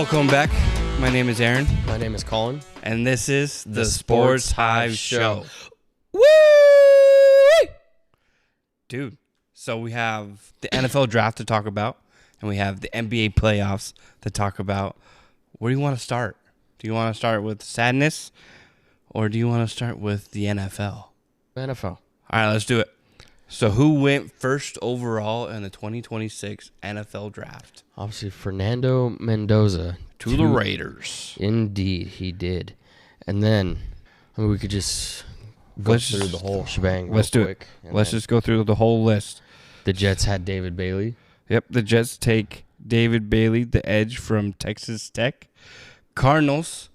Welcome back. My name is Aaron. My name is Colin. And this is the Sports Hive Show. Woo! Dude, so we have the NFL draft to talk about, and we have the NBA playoffs to talk about. Where do you want to start? Do you want to start with sadness, or do you want to start with the NFL? NFL. All right, let's do it. So who went first overall in the 2026 NFL draft? Obviously, Fernando Mendoza. To the Raiders. Indeed, he did. And then we could just go through the whole shebang. Let's do it. Let's just go through the whole list. The Jets had David Bailey. Yep, the Jets take David Bailey, the edge from Texas Tech. Cardinals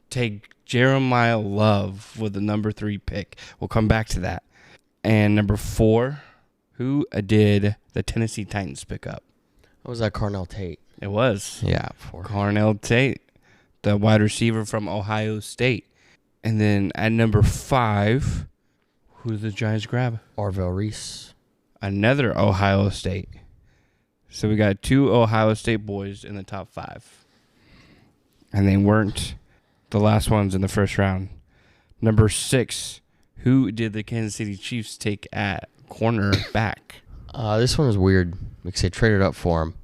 take Jeremiah Love with the number 3 pick. We'll come back to that. And number 4, who did the Tennessee Titans pick up? What was that, Carnell Tate? It was. Yeah, Carnell Tate, the wide receiver from Ohio State. And then at number 5, who did the Giants grab? Arvell Reese. Another Ohio State. So we got 2 Ohio State boys in the top 5. And they weren't the last ones in the first round. Number 6, who did the Kansas City Chiefs take at cornerback? This one was weird because they traded up for him.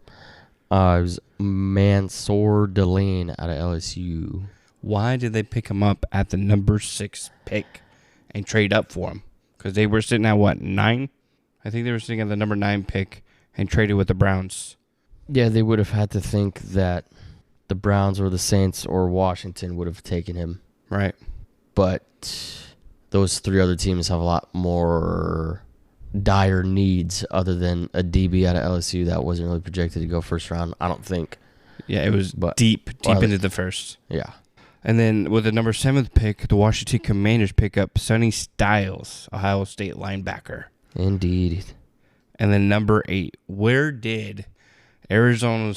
It was Mansour Delane out of LSU. Why did they pick him up at the number 6 pick and trade up for him? Because they were sitting at, 9? I think they were sitting at the number 9 pick and traded with the Browns. Yeah, they would have had to think that the Browns or the Saints or Washington would have taken him. Right. But those 3 other teams have a lot more dire needs other than a DB out of LSU that wasn't really projected to go first round, I don't think. Yeah, it was deep into the first. Yeah. And then with the number 7th pick, the Washington Commanders pick up Sonny Styles, Ohio State linebacker. Indeed. And then number 8, where did Arizona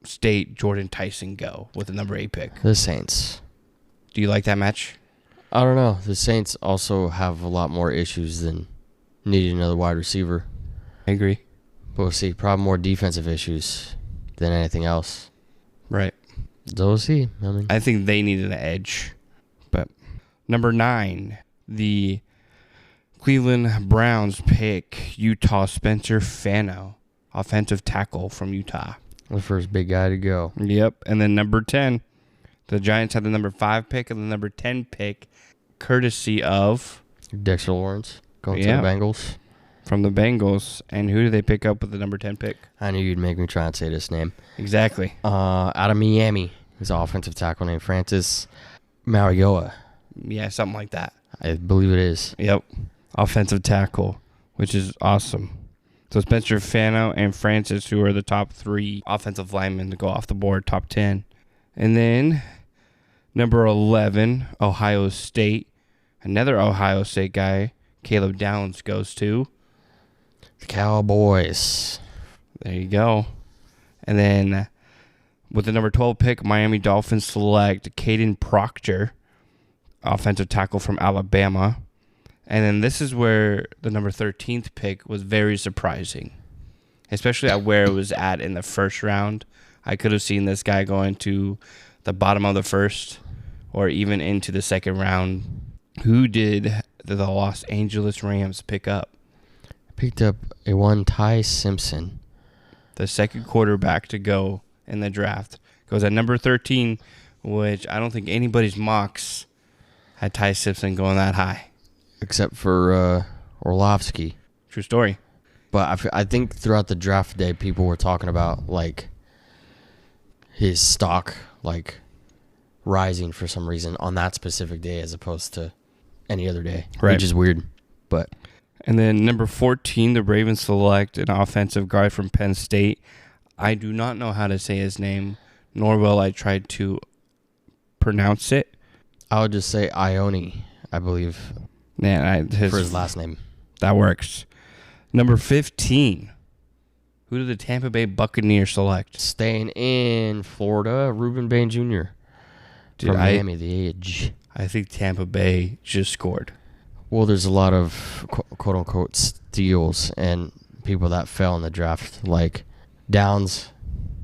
State Jordan Tyson go with the number 8 pick? The Saints. Do you like that match? I don't know. The Saints also have a lot more issues than needing another wide receiver. I agree. But we'll see. Probably more defensive issues than anything else. Right. So we'll see. I think they needed an edge. But number 9, the Cleveland Browns pick Utah Spencer Fano, offensive tackle from Utah. The first big guy to go. Yep. And then number 10, the Giants had the number 5 pick and the number 10 pick, courtesy of Dexter Lawrence going to the Bengals. From the Bengals. And who did they pick up with the number 10 pick? I knew you'd make me try and say this name. Exactly. Out of Miami. He's an offensive tackle named Francis Mariota. Yeah, something like that. I believe it is. Yep. Offensive tackle, which is awesome. So Spencer Fano and Francis, who are the top 3 offensive linemen to go off the board, top 10. And then number 11, Ohio State. Another Ohio State guy, Caleb Downs, goes to the Cowboys. There you go. And then with the number 12 pick, Miami Dolphins select Caden Proctor, offensive tackle from Alabama. And then this is where the number 13th pick was very surprising, especially at where it was at in the first round. I could have seen this guy going to the bottom of the first or even into the second round. Who did the Los Angeles Rams pick up? Picked up a one Ty Simpson. The second quarterback to go in the draft. Goes at number 13, which I don't think anybody's mocks had Ty Simpson going that high. Except for Orlovsky. True story. But I think throughout the draft day, people were talking about, like, his stock, like, rising for some reason on that specific day as opposed to any other day. Right. Which is weird. But and then number 14, the Ravens select an offensive guard from Penn State. I do not know how to say his name, nor will I try to pronounce it. I would just say Ione, I believe. Yeah, for his last name. That works. Number 15. Who did the Tampa Bay Buccaneers select? Staying in Florida, Reuben Bain Jr. From Miami, the Edge. I think Tampa Bay just scored. Well, there's a lot of quote-unquote steals and people that fell in the draft. Like Downs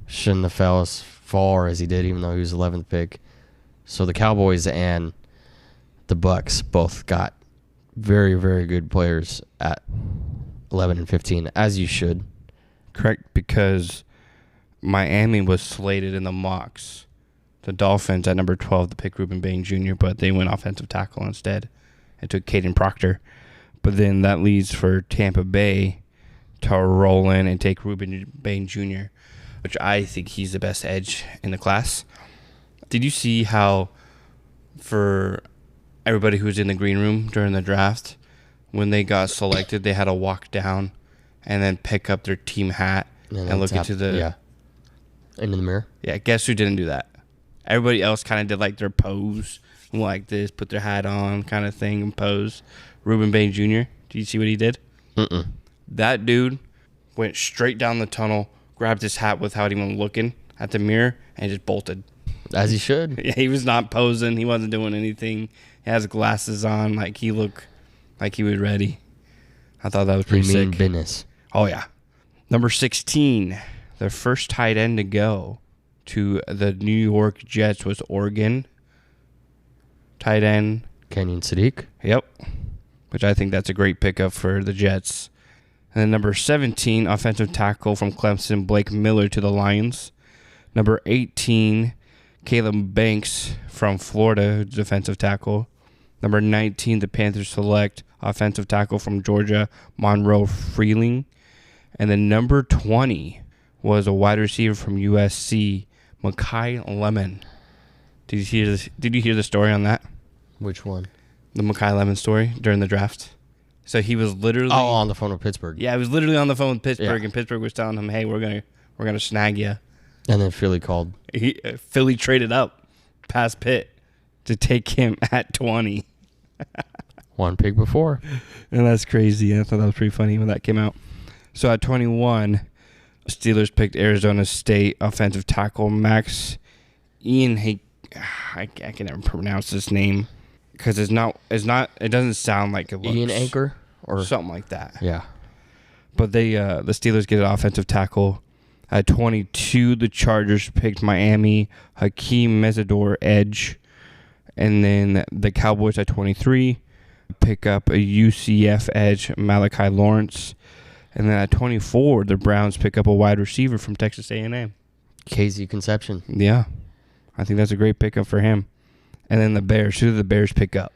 shouldn't have fell as far as he did, even though he was 11th pick. So the Cowboys and the Bucks both got very, very good players at 11 and 15, as you should. Correct, because Miami was slated in the mocks. The Dolphins at number 12 to pick Ruben Bain Jr., but they went offensive tackle instead and took Caden Proctor. But then that leads for Tampa Bay to roll in and take Ruben Bain Jr., which I think he's the best edge in the class. Did you see how for everybody who was in the green room during the draft, when they got selected, they had to walk down and then pick up their team hat and look into the into the mirror? Yeah, guess who didn't do that? Everybody else kind of did like their pose, like this, put their hat on kind of thing and pose. Ruben Bain Jr., did you see what he did? Mm-mm. That dude went straight down the tunnel, grabbed his hat without even looking at the mirror, and just bolted. As he should. Yeah, he was not posing. He wasn't doing anything. He has glasses on. Like, he looked like he was ready. I thought that was pretty sick. Business. Oh, yeah. Number 16, the first tight end to go to the New York Jets was Oregon. Tight end. Kenyon Sadiq. Yep. Which I think that's a great pickup for the Jets. And then number 17, offensive tackle from Clemson, Blake Miller to the Lions. Number 18, Caleb Banks from Florida, defensive tackle. Number 19, the Panthers select offensive tackle from Georgia, Monroe Freeling. And then number 20 was a wide receiver from USC, Makai Lemon. Did you hear the story on that? Which one? The Makai Lemon story during the draft. So he was literally on the phone with Pittsburgh. Yeah, he was literally on the phone with Pittsburgh, and Pittsburgh was telling him, "Hey, we're gonna snag you." And then Philly called. Philly traded up past Pitt to take him at 20. One pick before. And that's crazy. I thought that was pretty funny when that came out. So at 21, Steelers picked Arizona State offensive tackle Max Ian. I can never pronounce this name because it doesn't sound like it looks. Ian Anchor or something like that. Yeah. But the Steelers get an offensive tackle. At 22, the Chargers picked Miami, Hakeem Mesidor edge. And then the Cowboys at 23 pick up a UCF edge, Malachi Lawrence. And then at 24, the Browns pick up a wide receiver from Texas A&M. KZ Conception. Yeah. I think that's a great pickup for him. And then the Bears. Who did the Bears pick up?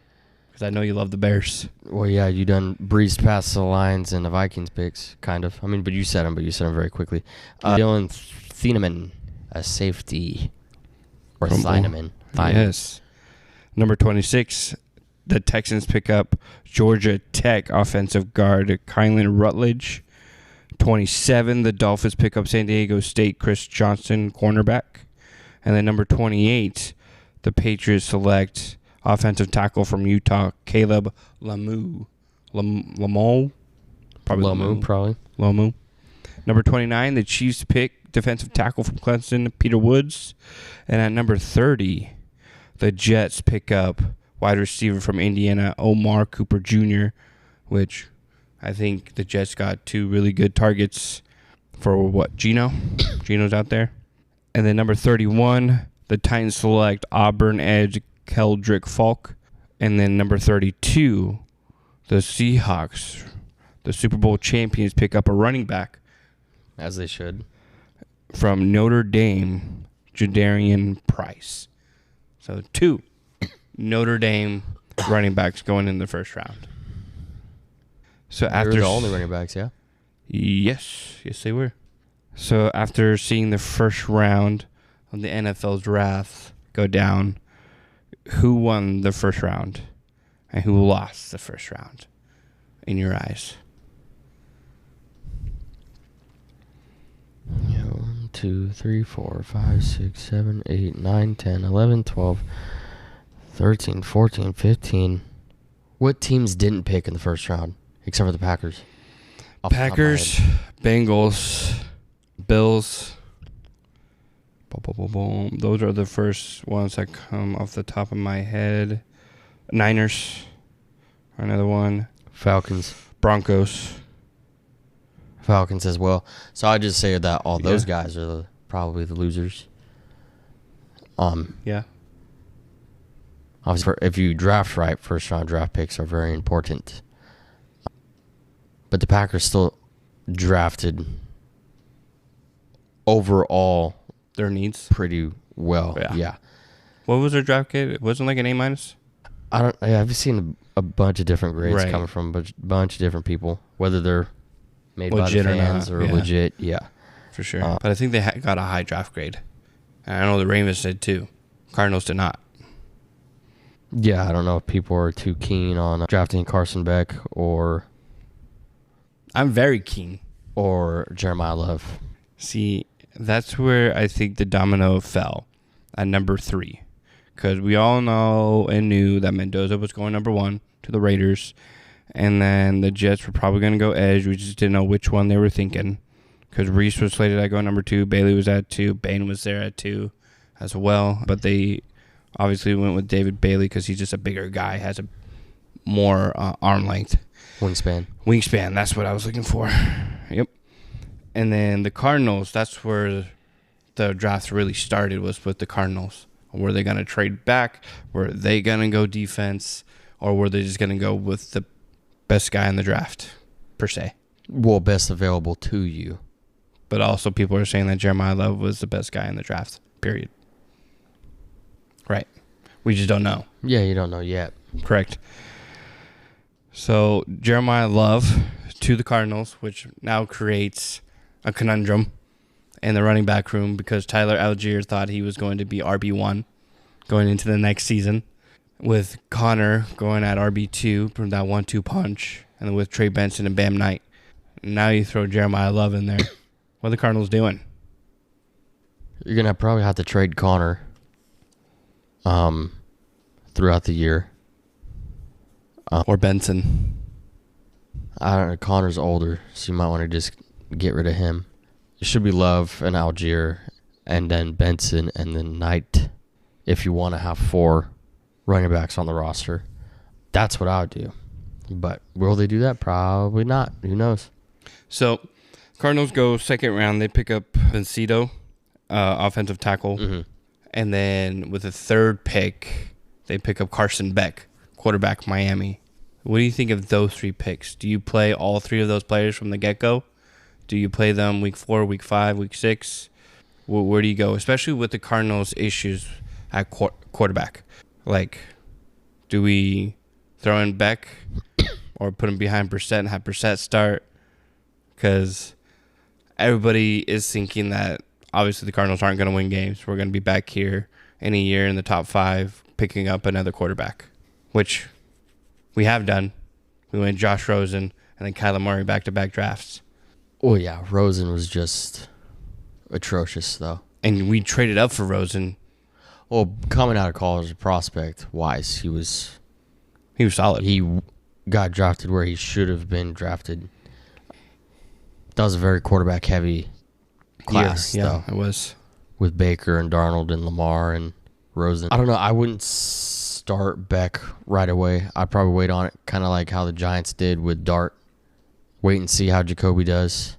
Because I know you love the Bears. Well, yeah, you done breezed past the Lions and the Vikings picks, kind of. I mean, but you said them very quickly. Dylan Thieneman, a safety. Or Thieneman. Yes. Number 26, the Texans pick up Georgia Tech offensive guard Kylan Rutledge. 27, the Dolphins pick up San Diego State Chris Johnson, cornerback. And then number 28, the Patriots select offensive tackle from Utah, Caleb Lamu. Lamu? Probably Lamu, probably. Lamu. Number 29, the Chiefs pick defensive tackle from Clemson, Peter Woods. And at number 30, the Jets pick up wide receiver from Indiana, Omar Cooper Jr., which I think the Jets got two really good targets for what? Geno? Geno's out there. And then number 31, the Titans select Auburn edge Keldrick Falk. And then number 32, the Seahawks, the Super Bowl champions, pick up a running back. As they should. From Notre Dame, Jadarian Price. So 2 Notre Dame running backs going in the first round. So after They were the only running backs, yeah? Yes, they were. So after seeing the first round of the NFL draft go down, who won the first round and who lost the first round in your eyes? 1, 2, 3, 4, 5, 6, 7, 8, 9, 10, 11, 12, 13, 14, 15. What teams didn't pick in the first round, except for the Packers? Packers, Bengals, Bills. Those are the first ones that come off the top of my head. Niners are another one. Falcons. Broncos. Falcons as well. So I just say that all those guys are probably the losers. Yeah. Obviously, if you draft right, first-round draft picks are very important. But the Packers still drafted overall Their needs. pretty well. Yeah. What was their draft grade? It wasn't like an A-. I've seen a bunch of different grades Right. coming from a bunch of different people, whether they're made Legit by or the fans not, or yeah. legit. Yeah. For sure. But I think they got a high draft grade. And I know the Ravens did too. Cardinals did not. Yeah, I don't know if people are too keen on drafting Carson Beck or I'm very keen. Jeremiah Love. See, that's where I think the domino fell at number 3. Because we all know and knew that Mendoza was going number 1 to the Raiders. And then the Jets were probably going to go edge. We just didn't know which one they were thinking. Because Reese was slated at going number 2. Bailey was at 2. Bain was there at 2 as well. But they obviously went with David Bailey because he's just a bigger guy, has a more arm length. Wingspan, that's what I was looking for. Yep. And then the Cardinals, that's where the draft really started, was with the Cardinals. Were they going to trade back? Were they going to go defense? Or were they just going to go with the best guy in the draft, per se? Well, best available to you. But also people are saying that Jeremiah Love was the best guy in the draft, period. Right. We just don't know. Yeah, you don't know yet. Correct. So Jeremiah Love to the Cardinals, which now creates a conundrum in the running back room because Tyler Algier thought he was going to be RB1 going into the next season, with Connor going at RB2 from that 1-2 punch, and then with Trey Benson and Bam Knight. Now you throw Jeremiah Love in there. What are the Cardinals doing? You're going to probably have to trade Connor throughout the year. Or Benson. I don't know. Connor's older, so you might want to just get rid of him. It should be Love and Algier, and then Benson, and then Knight, if you want to have 4 running backs on the roster. That's what I would do. But will they do that? Probably not. Who knows? So Cardinals go second round. They pick up Vencito, offensive tackle. Mm-hmm. And then with the third pick, they pick up Carson Beck, quarterback, Miami. What do you think of those 3 picks? Do you play all 3 of those players from the get-go? Do you play them week 4, week 5, week 6? Where do you go? Especially with the Cardinals' issues at quarterback. Like, do we throw in Beck or put him behind Brissett and have Brissett start? Because everybody is thinking that obviously the Cardinals aren't going to win games. We're going to be back here in a year in the top 5 picking up another quarterback, which we have done. We went Josh Rosen and then Kyler Murray back-to-back drafts. Oh, yeah. Rosen was just atrocious, though. And we traded up for Rosen. Well, coming out of college, prospect-wise, he was solid. He got drafted where he should have been drafted. That was a very quarterback-heavy class, yeah, though. It was. With Baker and Darnold and Lamar and Rosen. I don't know. I wouldn't start Beck right away. I'd probably wait on it, kind of like how the Giants did with Dart. Wait and see how Jacoby does.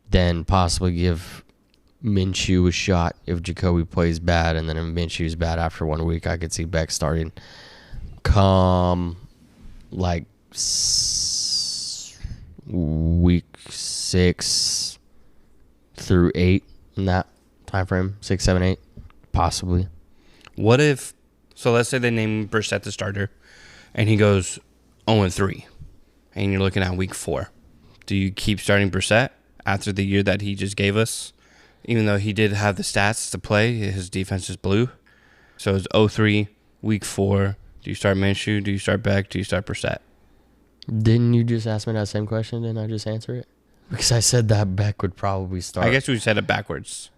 Then possibly give Minshew a shot if Jacoby plays bad, and then if Minshew's bad after 1 week, I could see Beck starting. Come like week 6 through 8 in that time frame, 6, 7, 8, possibly. What if? So let's say they name Brissett the starter, and he goes 0-3, and you're looking at week 4. Do you keep starting Brissett after the year that he just gave us? Even though he did have the stats to play, his defense is blue. So it's 0-3, week 4. Do you start Minshew? Do you start Beck? Do you start Brissett? Didn't you just ask me that same question? Didn't I just answer it? Because I said that Beck would probably start. I guess we said it backwards.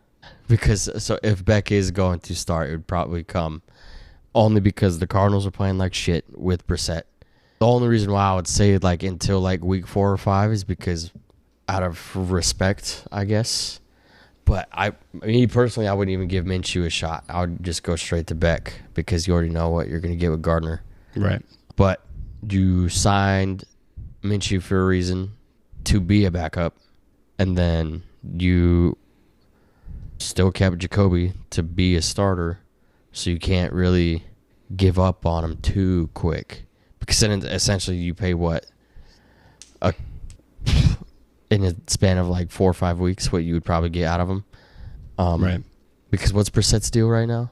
Because so if Beck is going to start, it would probably come only because the Cardinals are playing like shit with Brissett. The only reason why I would say like until like week 4 or 5 is because out of respect, I guess. But me personally, I wouldn't even give Minshew a shot. I would just go straight to Beck because you already know what you're going to get with Gardner. Right. But you signed Minshew for a reason to be a backup, and then you still kept Jacoby to be a starter. So you can't really give up on him too quick. Because then essentially you pay what? In a span of like 4 or 5 weeks, what you would probably get out of him. Right. Because what's Brissett's deal right now?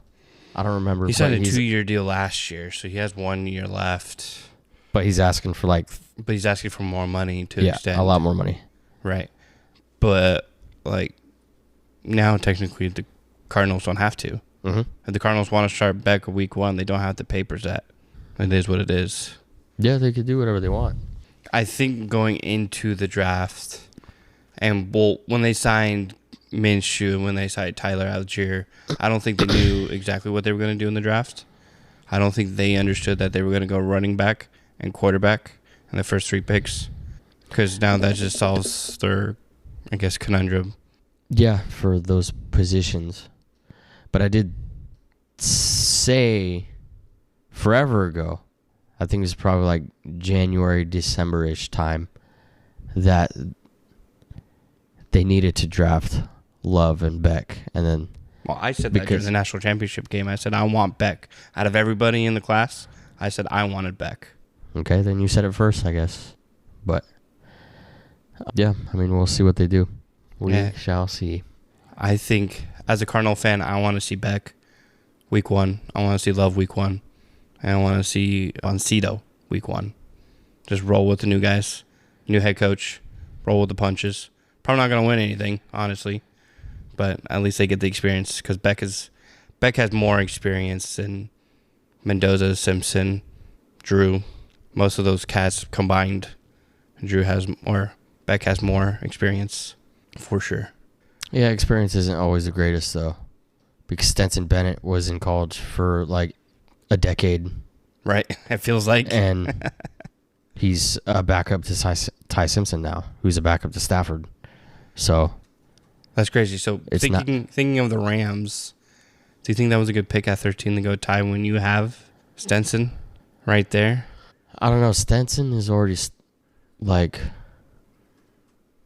I don't remember. He signed a 2-year deal last year, so he has 1 year left. But he's asking for like... But he's asking for more money to extend. Yeah, a lot more money. Right. But, like, now technically the Cardinals don't have to. Mm-hmm. If the Cardinals want to start back week 1, they don't have the papers that. It is what it is. Yeah, they could do whatever they want. I think going into the draft, and when they signed Minshew and when they signed Tyler Algier, I don't think they knew exactly what they were going to do in the draft. I don't think they understood that they were going to go running back and quarterback in the first 3 picks, because now that just solves their, I guess, conundrum. Yeah, for those positions. But I did say forever ago, I think it was probably like January, December-ish time, that they needed to draft Love and Beck. And then... Well, I said that during the national championship game. I said, I want Beck. Out of everybody in the class, I said I wanted Beck. Okay, then you said it first, I guess. But, yeah, I mean, we'll see what they do. We shall see. I think, as a Cardinal fan, I want to see Beck week 1. I want to see Love week 1. And I want to see Oncito week 1. Just roll with the new guys. New head coach. Roll with the punches. Probably not going to win anything, honestly. But at least they get the experience, because Beck has more experience than Mendoza, Simpson, Drew. Most of those cats combined. Beck has more experience, for sure. Yeah, experience isn't always the greatest, though. Because Stetson Bennett was in college for like a decade. Right, it feels like. And he's a backup to Ty Simpson now, who's a backup to Stafford. So that's crazy. So thinking of the Rams, do you think that was a good pick at 13 to go Ty when you have Stenson right there? I don't know. Stenson is already like,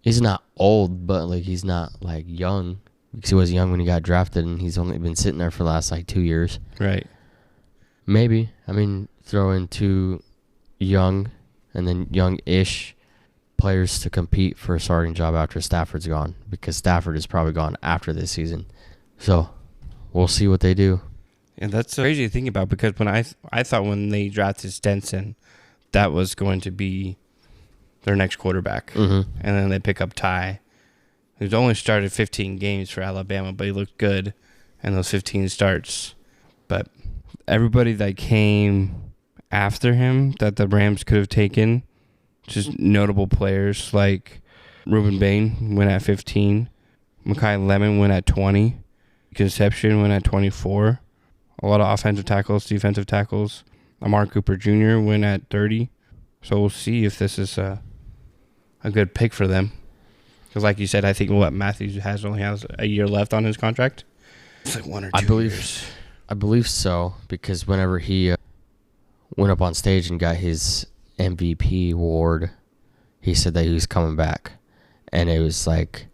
he's not old, but like he's not like young, because he was young when he got drafted, and he's only been sitting there for the last like 2 years. Right. Maybe. I mean, throw in 2 young and then young-ish players to compete for a starting job after Stafford's gone, because Stafford is probably gone after this season. So we'll see what they do. And that's crazy to think about, because when I thought when they drafted Stenson, that was going to be their next quarterback. Mm-hmm. And then they pick up Ty, who's only started 15 games for Alabama, but he looked good in those 15 starts. But everybody that came after him that the Rams could have taken, just notable players like Reuben Bain went at 15, Mekhi Lemon went at 20, Concepcion went at 24, a lot of offensive tackles, defensive tackles. Amari Cooper Jr. went at 30. So we'll see if this is a good pick for them. Because like you said, I think Matthews only has a year left on his contract. It's like 1 or 2 years. I believe so, because whenever he went up on stage and got his MVP award, he said that he was coming back. And it was like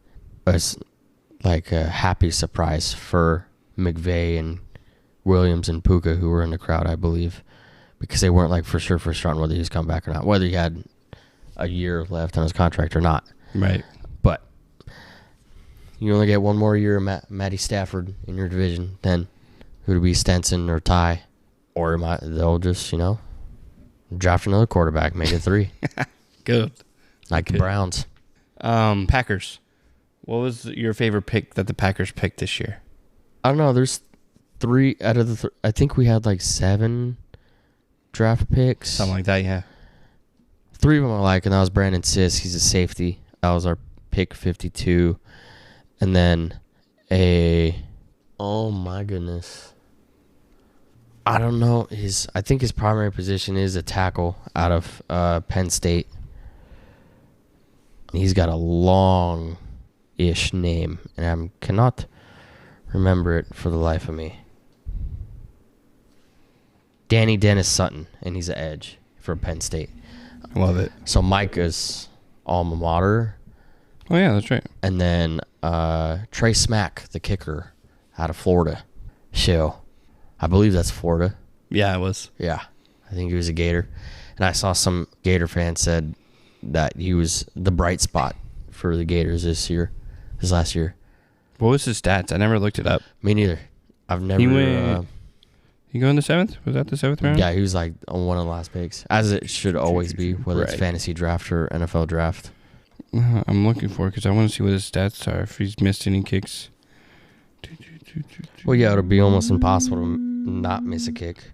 a happy surprise for McVay and Williams and Puka, who were in the crowd, I believe, because they weren't like for sure whether he was coming back or not, whether he had a year left on his contract or not. Right. But you only get 1 more year of Matty Stafford in your division, then who to be, Stenson or Ty, or they'll just, draft another quarterback, make it 3. Good. Like the Browns. Packers. What was your favorite pick that the Packers picked this year? I don't know. There's 3 out of the... I think we had like 7 draft picks. Something like that, yeah. 3 of them I like, and that was Brandon Sisk. He's a safety. That was our pick 52. And then oh my goodness. I don't know. I think his primary position is a tackle out of Penn State. He's got a long-ish name, and I cannot remember it for the life of me. Danny Dennis Sutton, and he's an edge for Penn State. I love it. So Micah's alma mater. Oh, yeah, that's right. And then Trey Smack, the kicker, out of Florida. So I believe that's Florida. Yeah, it was. Yeah, I think he was a Gator. And I saw some Gator fans said that he was the bright spot for the Gators this last year. What was his stats? I never looked it up. Me neither. I've never. He go in the 7th? Was that the 7th round? Yeah, he was like on one of the last picks, as it should always be, whether it's fantasy draft or NFL draft. I'm looking for it because I want to see what his stats are, if he's missed any kicks. Well, yeah, it'll be almost impossible to not miss a kick.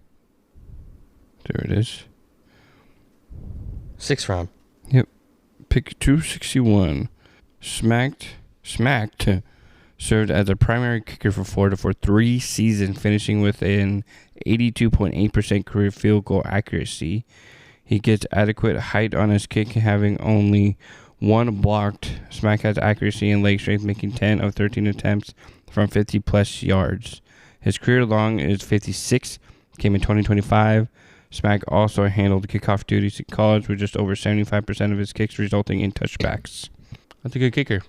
There it is. 6th round. Yep. Pick 261. Smacked. Served as a primary kicker for Florida for 3 seasons, finishing with an 82.8% career field goal accuracy. He gets adequate height on his kick, having only 1 blocked. Smack has accuracy and leg strength, making 10 of 13 attempts from 50-plus yards. His career long is 56, came in 2025. Smack also handled kickoff duties in college with just over 75% of his kicks resulting in touchbacks. That's a good kicker.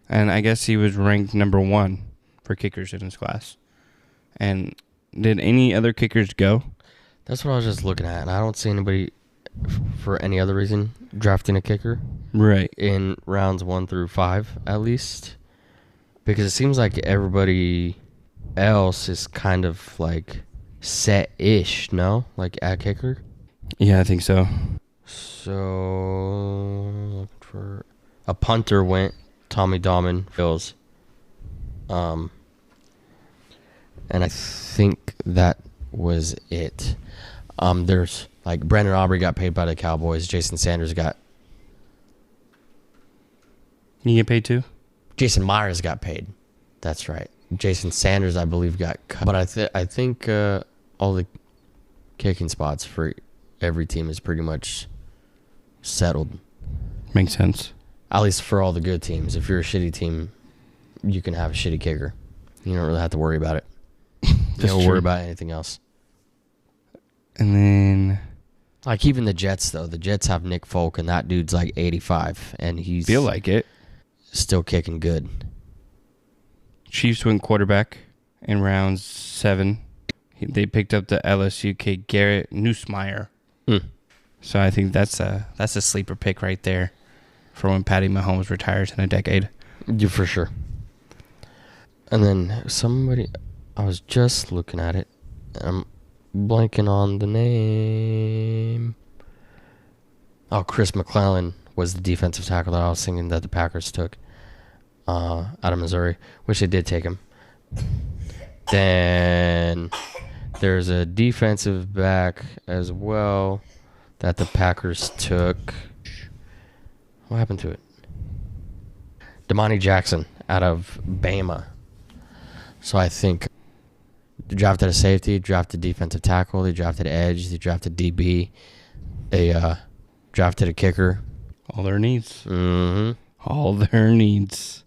And I guess he was ranked number 1 for kickers in his class. And did any other kickers go? That's what I was just looking at, and I don't see anybody, for any other reason, drafting a kicker. Right. In rounds 1 through 5, at least. Because it seems like everybody else is kind of like set-ish, no? Like at kicker? Yeah, I think so. So, looking for a punter went. Tommy Dahman fills. And I think that was it. There's like Brandon Aubrey got paid by the Cowboys. Jason Sanders got. You get paid too? Jason Myers got paid. That's right. Jason Sanders, I believe, got cut. But I think all the kicking spots for every team is pretty much settled. Makes sense. At least for all the good teams. If you're a shitty team, you can have a shitty kicker. You don't really have to worry about it. You don't worry about anything else. And then... Like even the Jets, though. The Jets have Nick Folk, and that dude's like 85. And he's... Feel like it. Still kicking good. Chiefs went quarterback in round 7. They picked up the LSU kid Garrett Nussmeier. So I think that's a sleeper pick right there for when Patty Mahomes retires in a decade. Yeah, for sure. And then somebody, I was just looking at it, and I'm blanking on the name. Oh, Chris McClellan was the defensive tackle that I was thinking that the Packers took out of Missouri, which they did take him. Then there's a defensive back as well that the Packers took. What happened to it? Damani Jackson out of Bama. So I think they drafted a safety, drafted defensive tackle, they drafted edge, they drafted DB, they drafted a kicker. All their needs. Mm-hmm. All their needs.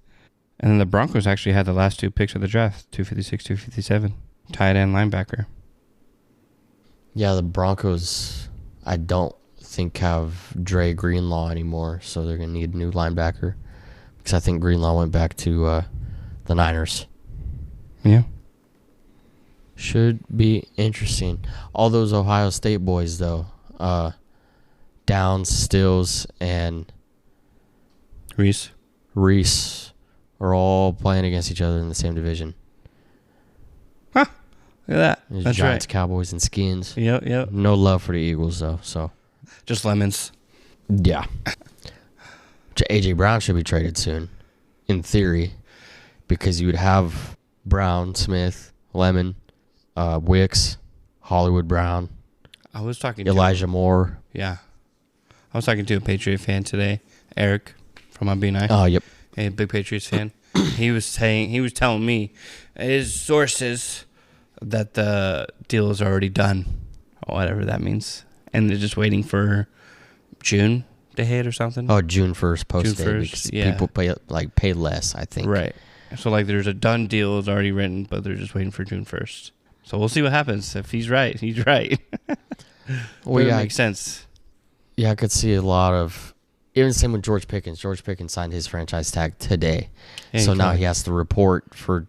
And then the Broncos actually had the last 2 picks of the draft, 256, 257. Tight end linebacker. Yeah, the Broncos, I don't think have Dre Greenlaw anymore, so they're going to need a new linebacker. Because I think Greenlaw went back to the Niners. Yeah. Should be interesting. All those Ohio State boys, though, Downs, Stills, and Reese are all playing against each other in the same division. Huh. Look at that. There's That's Giants, right. Cowboys, and Skins. Yep. No love for the Eagles, though. So Just lemons. yeah. A.J. Brown should be traded soon, in theory, because you would have Brown, Smith, Lemon, Wicks, Hollywood Brown, I was talking Elijah Moore. Yeah. I was talking to a Patriot fan today, Eric from BNI. Oh, yep. A big Patriots fan. He was telling me his sources that the deal is already done, or whatever that means, and they're just waiting for June to hit or something. Oh, June 1st post June day 1st, because yeah. people pay less, I think. Right. So like there's a done deal is already written, but they're just waiting for June 1st. So we'll see what happens. If he's right, he's right. Well, yeah, it makes sense. Yeah, I could see a lot of. Even the same with George Pickens. George Pickens signed his franchise tag today. Yeah, so now he has to report for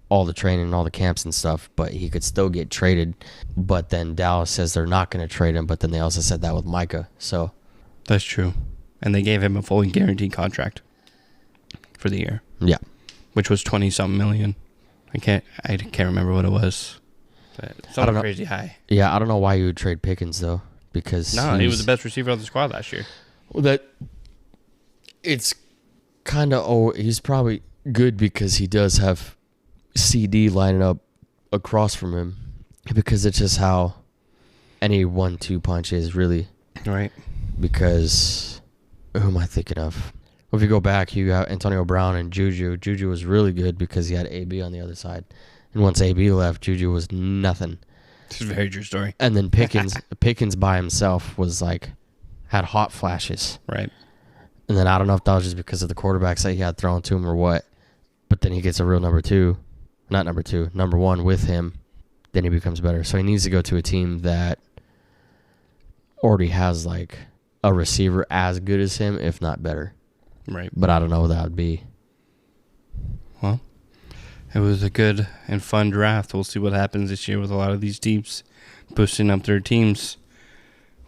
all the training and all the camps and stuff, but he could still get traded. But then Dallas says they're not going to trade him, but then they also said that with Micah. So That's true. And they gave him a fully guaranteed contract for the year. Yeah. Which was 20-something million. I can't remember what it was. But something crazy high. Yeah, I don't know why you would trade Pickens, though, because he was the best receiver on the squad last year. Well, it's kind of, he's probably good because he does have CD lining up across from him, because it's just how any 1-2 punch is, really. Right. Because who am I thinking of? Well, if you go back, you got Antonio Brown and Juju. Juju was really good because he had AB on the other side. And once AB left, Juju was nothing. It's a very true story. And then Pickens by himself was like, had hot flashes. Right. And then I don't know if that was just because of the quarterbacks that he had thrown to him or what. But then he gets a real number one with him. Then he becomes better. So he needs to go to a team that already has like a receiver as good as him, if not better. Right. But I don't know who that would be. Well, it was a good and fun draft. We'll see what happens this year with a lot of these teams boosting up their teams.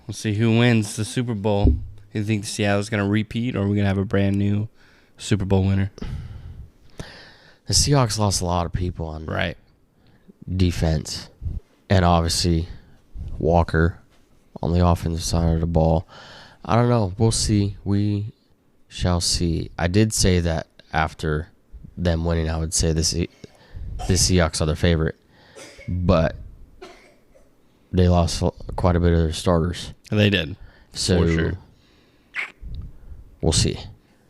We'll see who wins the Super Bowl. You think Seattle's going to repeat, or are we going to have a brand new Super Bowl winner? The Seahawks lost a lot of people on defense. And obviously, Walker on the offensive side of the ball. I don't know. We'll see. We shall see. I did say that after them winning, I would say the Seahawks are their favorite. But they lost quite a bit of their starters. They did. So, for sure. We'll see.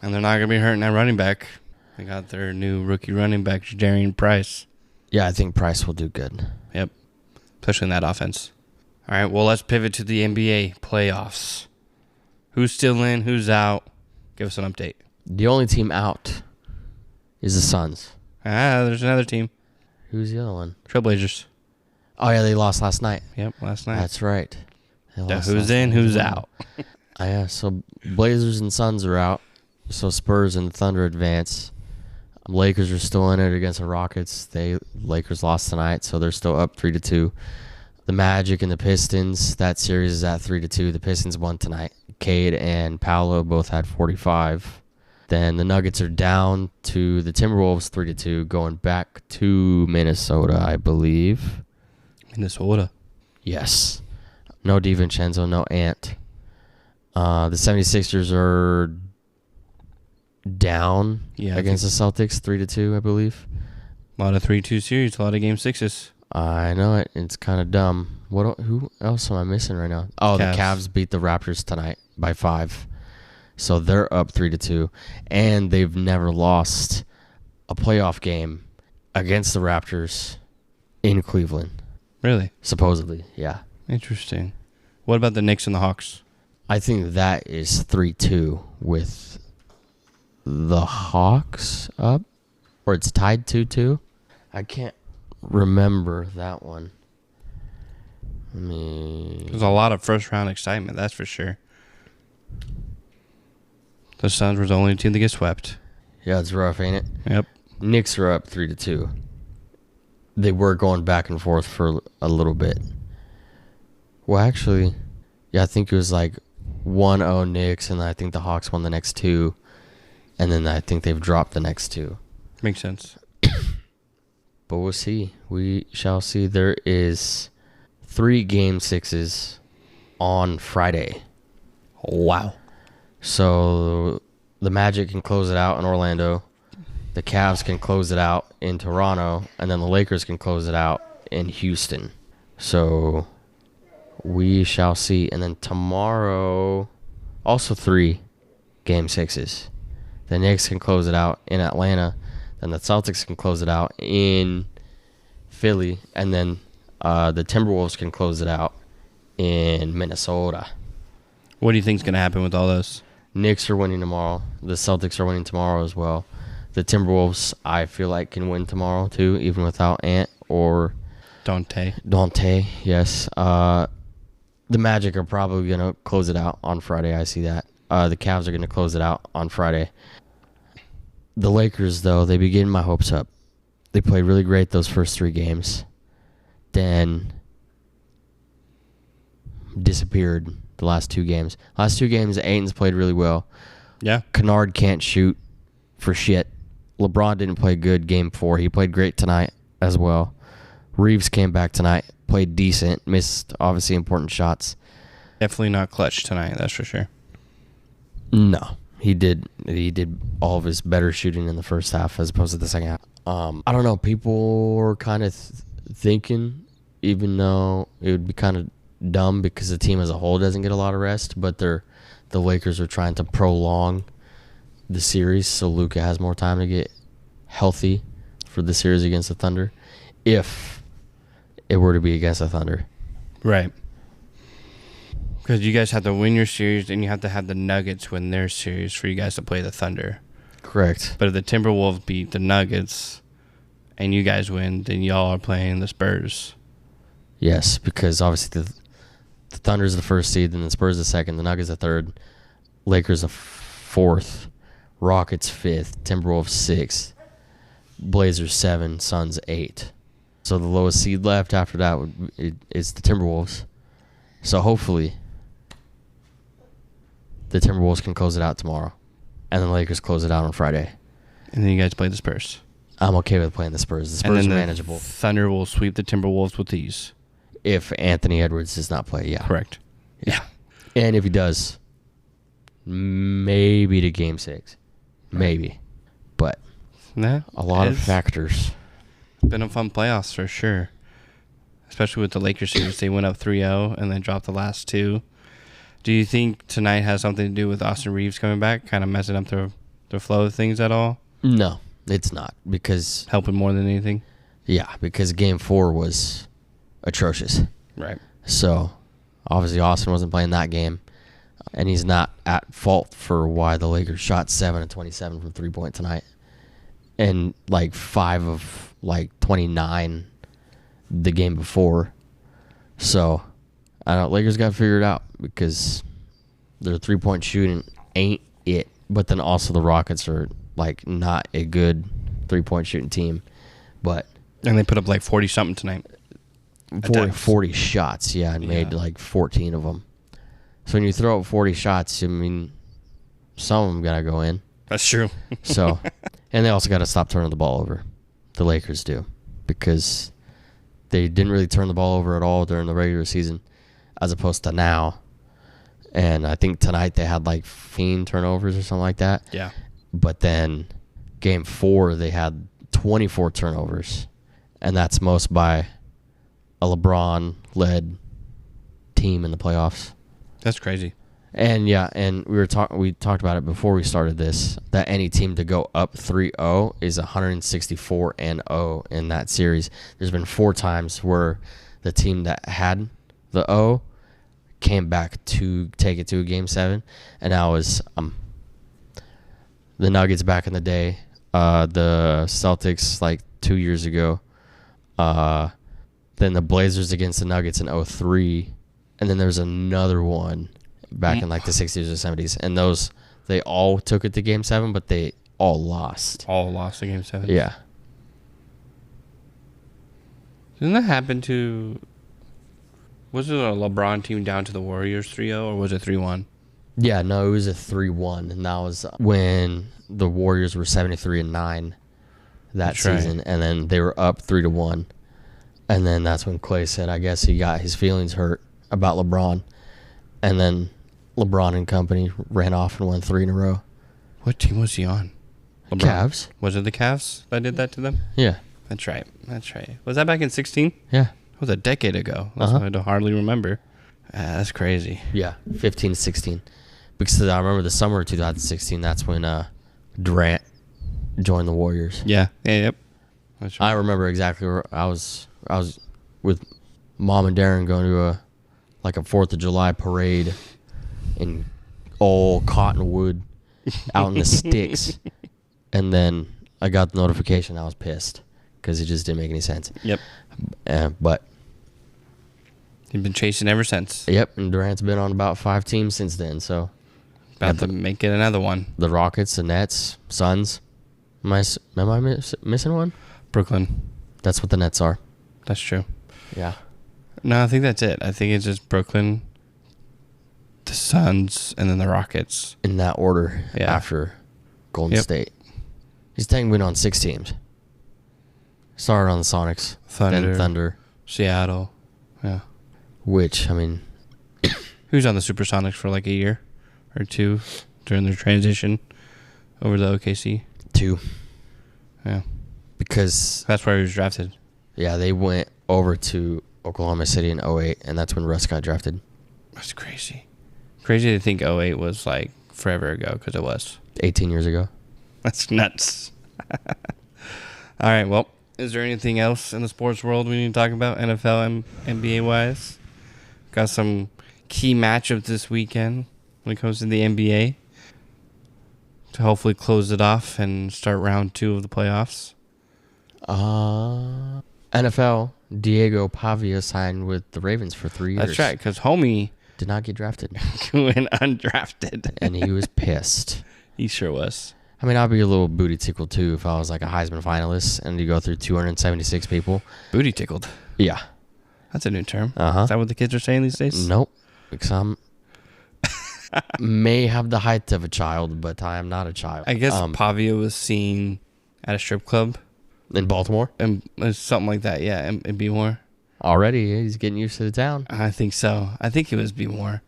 And they're not going to be hurting that running back. They got their new rookie running back, Jadarian Price. Yeah, I think Price will do good. Yep. Especially in that offense. All right, well, let's pivot to the NBA playoffs. Who's still in? Who's out? Give us an update. The only team out is the Suns. There's another team. Who's the other one? Trailblazers. Oh, yeah, they lost last night. Yep, last night. That's right. Who's in, who's out? Yeah, so Blazers and Suns are out. So Spurs and Thunder advance. Lakers are still in it against the Rockets. Lakers lost tonight, so they're still up 3-2. The Magic and the Pistons, that series is at 3-2. The Pistons won tonight. Cade and Paolo both had 45. Then the Nuggets are down to the Timberwolves 3-2, going back to Minnesota, I believe. Minnesota. Yes. No DiVincenzo, no Ant. The 76ers are down against the Celtics 3-2, I believe. A lot of 3-2 series, a lot of game sixes. I know it. It's kind of dumb. Who else am I missing right now? Oh, the Cavs beat the Raptors tonight by 5. So they're up 3-2. And they've never lost a playoff game against the Raptors in Cleveland. Really? Supposedly, yeah. Interesting. What about the Knicks and the Hawks? I think that is 3-2 with the Hawks up. Or it's tied 2-2. I can't remember that one. There's a lot of first-round excitement, that's for sure. The Suns were the only team to get swept. Yeah, it's rough, ain't it? Yep. Knicks are up 3-2. They were going back and forth for a little bit. Well, actually, yeah, I think it was like 1-0 Knicks, and I think the Hawks won the next 2. And then I think they've dropped the next 2. Makes sense. But we'll see. We shall see. There is 3 game 6s on Friday. Wow. So the Magic can close it out in Orlando. The Cavs can close it out in Toronto. And then the Lakers can close it out in Houston. So we shall see. And then tomorrow, also 3 game 6s. The Knicks can close it out in Atlanta. Then the Celtics can close it out in Philly. And then the Timberwolves can close it out in Minnesota. What do you think is going to happen with all those? Knicks are winning tomorrow. The Celtics are winning tomorrow as well. The Timberwolves, I feel like, can win tomorrow too, even without Ant or Dante, yes. The Magic are probably going to close it out on Friday. I see that. The Cavs are going to close it out on Friday. The Lakers, though, they be getting my hopes up. They played really great those first 3 games. Then disappeared the last 2 games. Last 2 games, Ayton's played really well. Yeah. Kennard can't shoot for shit. LeBron didn't play good game 4. He played great tonight as well. Reeves came back tonight, played decent, missed obviously important shots. Definitely not clutch tonight, that's for sure. No, he did all of his better shooting in the first half as opposed to the second half. I don't know. People were kind of thinking, even though it would be kind of dumb because the team as a whole doesn't get a lot of rest, but the Lakers are trying to prolong the series so Luka has more time to get healthy for the series against the Thunder, if it were to be against the Thunder. Right. Because you guys have to win your series, and you have to have the Nuggets win their series for you guys to play the Thunder. Correct. But if the Timberwolves beat the Nuggets and you guys win, then y'all are playing the Spurs. Yes, because obviously the Thunder's the first seed, then the Spurs the second, the Nuggets the third, Lakers the fourth, Rockets fifth, Timberwolves sixth, Blazers 7, Suns 8. So the lowest seed left after that is the Timberwolves. So hopefully the Timberwolves can close it out tomorrow, and the Lakers close it out on Friday. And then you guys play the Spurs. I'm okay with playing the Spurs. The Spurs are manageable. Thunder will sweep the Timberwolves with ease. If Anthony Edwards does not play, yeah. Correct. Yeah. And if he does, maybe to Game 6. Maybe. But a lot of factors. Been a fun playoffs for sure. Especially with the Lakers series. They went up 3-0 and then dropped the last 2. Do you think tonight has something to do with Austin Reeves coming back, kind of messing up the flow of things at all? No, it's not. Because helping more than anything? Yeah, because Game 4 was atrocious. Right. So, obviously Austin wasn't playing that game. And he's not at fault for why the Lakers shot 7 of 27 from 3-point tonight. And 5 of 29 the game before. So, I don't know. Lakers got to figure it out because their 3-point shooting ain't it. But then also the Rockets are not a good 3-point shooting team. And they put up 40-something tonight. 40 shots, yeah, and made 14 of them. So when you throw up 40 shots, I mean, some of them got to go in. That's true. So, and they also got to stop turning the ball over. The Lakers do. Because they didn't really turn the ball over at all during the regular season as opposed to now. And I think tonight they had 15 turnovers or something like that. Yeah. But then Game 4, they had 24 turnovers. And that's most by a LeBron-led team in the playoffs. That's crazy. And we talked about it before we started this, that any team to go up 3-0 is 164-0 in that series. There's been 4 times where the team that had the O came back to take it to a Game 7, and that was the Nuggets back in the day, the Celtics 2 years ago, then the Blazers against the Nuggets in 2003, and then there's another one back in the 60s or 70s, and those, they all took it to Game 7, but they all lost. All lost to Game 7? Yeah. Didn't that happen to... Was it a LeBron team down to the Warriors 3-0, or was it 3-1? Yeah, no, it was a 3-1, and that was when the Warriors were 73-9 that season, right. And then they were up 3-1. And then that's when Clay said, I guess he got his feelings hurt about LeBron. And then LeBron and company ran off and won 3 in a row. What team was he on? LeBron. Cavs. Was it the Cavs that did that to them? Yeah. That's right. Was that back in 16? Yeah. It was a decade ago. That's what I don't hardly remember. That's crazy. Yeah, 15, 16. Because I remember the summer of 2016, that's when Durant joined the Warriors. Yeah. Yep. That's right. I remember exactly where I was with Mom and Darren going to a 4th of July parade in old Cottonwood out in the sticks. And then I got the notification. I was pissed because it just didn't make any sense. Yep. But you've been chasing ever since. Yep, and Durant's been on about 5 teams since then. So about to make it another one. The Rockets, the Nets, Suns. Am I missing one? Brooklyn. That's what the Nets are. That's true. Yeah. No, I think that's it. I think it's just Brooklyn, the Suns, and then the Rockets. In that order. Yeah. After Golden Yep. State. He's technically been on 6 teams. Started on the Sonics. Thunder. Then Thunder. Seattle. Yeah. Which, I mean, He was on the Supersonics for like a year or two during their transition over to OKC. 2. Yeah. Because, That's where he was drafted. yeah, they went over to Oklahoma City in 08, and that's when Russ got drafted. That's crazy. Crazy to think '08 was like forever ago, because it was. 18 years ago. That's nuts. All right, well, is there anything else in the sports world we need to talk about, NFL and NBA-wise? Got some key matchups this weekend when it comes to the NBA to hopefully close it off and start round 2 of the playoffs. NFL, Diego Pavia signed with the Ravens for 3 years. That's right, because homie Did not get drafted. went undrafted. And he was pissed. He sure was. I mean, I'd be a little booty tickled too if I was like a Heisman finalist and you go through 276 people. Booty tickled. Yeah. That's a new term. Uh-huh. Is that what the kids are saying these days? Nope. Because I'm may have the height of a child, but I am not a child. I guess Pavia was seen at a strip club. In Baltimore? And something like that, yeah. And Be More. Already, he's getting used to the town. I think so. I think it was Be More.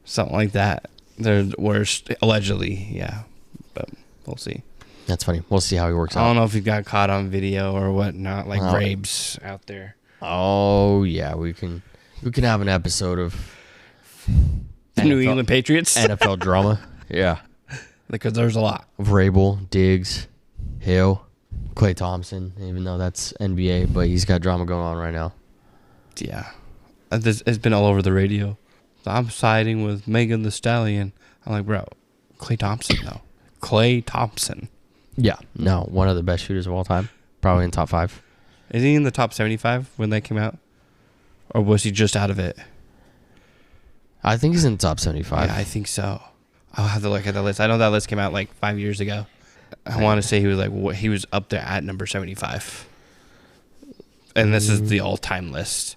Something like that. They're worst, allegedly, yeah. But we'll see. That's funny. We'll see how he works I out. don't know if he got caught on video or whatnot, like Oh. rapes out there. Oh, yeah. We can have an episode of The New NFL England Patriots. NFL drama. Yeah. Because there's a lot. Vrabel, Diggs, Hill, Klay Thompson, even though that's NBA, but he's got drama going on right now. Yeah. It's been all over the radio. I'm siding with Megan Thee Stallion. I'm like, bro, Klay Thompson, though. Klay Thompson. Yeah. No, one of the best shooters of all time. Probably in top 5. Is he in the top 75 when that came out? Or was he just out of it? I think he's in the top 75. Yeah, I think so. I'll have to look at the list. I know that list came out like 5 years ago. I want to say he was up there at number 75. And this is the all-time list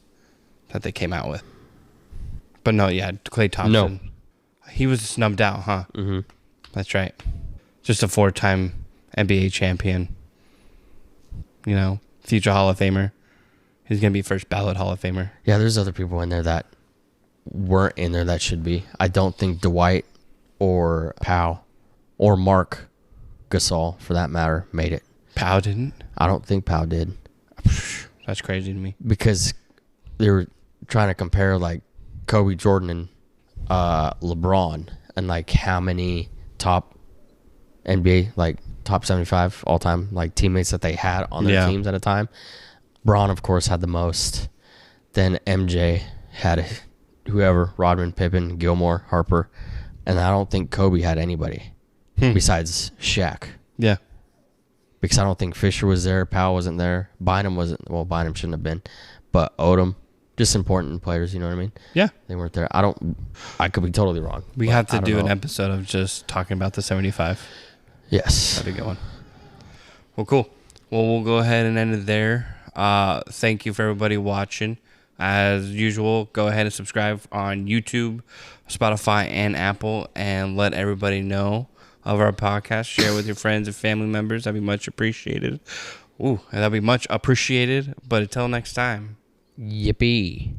that they came out with. But no, yeah, Klay Thompson. No. He was snubbed out, huh? Mm-hmm. That's right. Just a 4-time NBA champion. You know, future Hall of Famer. He's going to be first ballot Hall of Famer. Yeah, there's other people in there that weren't in there that should be. I don't think Dwight or Powell or Mark Gasol, for that matter, made it. Powell didn't? I don't think Powell did. That's crazy to me. Because they were trying to compare, like, Kobe, Jordan, and LeBron, and, like, how many top NBA, like, top 75 all-time, like, teammates that they had on their teams at a time. Braun, of course, had the most. Then MJ had whoever, Rodman, Pippen, Gilmore, Harper. And I don't think Kobe had anybody besides Shaq. Yeah. Because I don't think Fisher was there. Powell wasn't there. Bynum wasn't. Well, Bynum shouldn't have been. But Odom, just important players, you know what I mean? Yeah. They weren't there. I could be totally wrong. We have to do an episode of just talking about the 75. Yes. That'd be a good one. Well, cool. Well, we'll go ahead and end it there. Thank you for everybody watching. As usual, go ahead and subscribe on YouTube, Spotify, and Apple, and let everybody know of our podcast. Share with your friends and family members. That'd be much appreciated. That'd be much appreciated. But until next time. Yippee.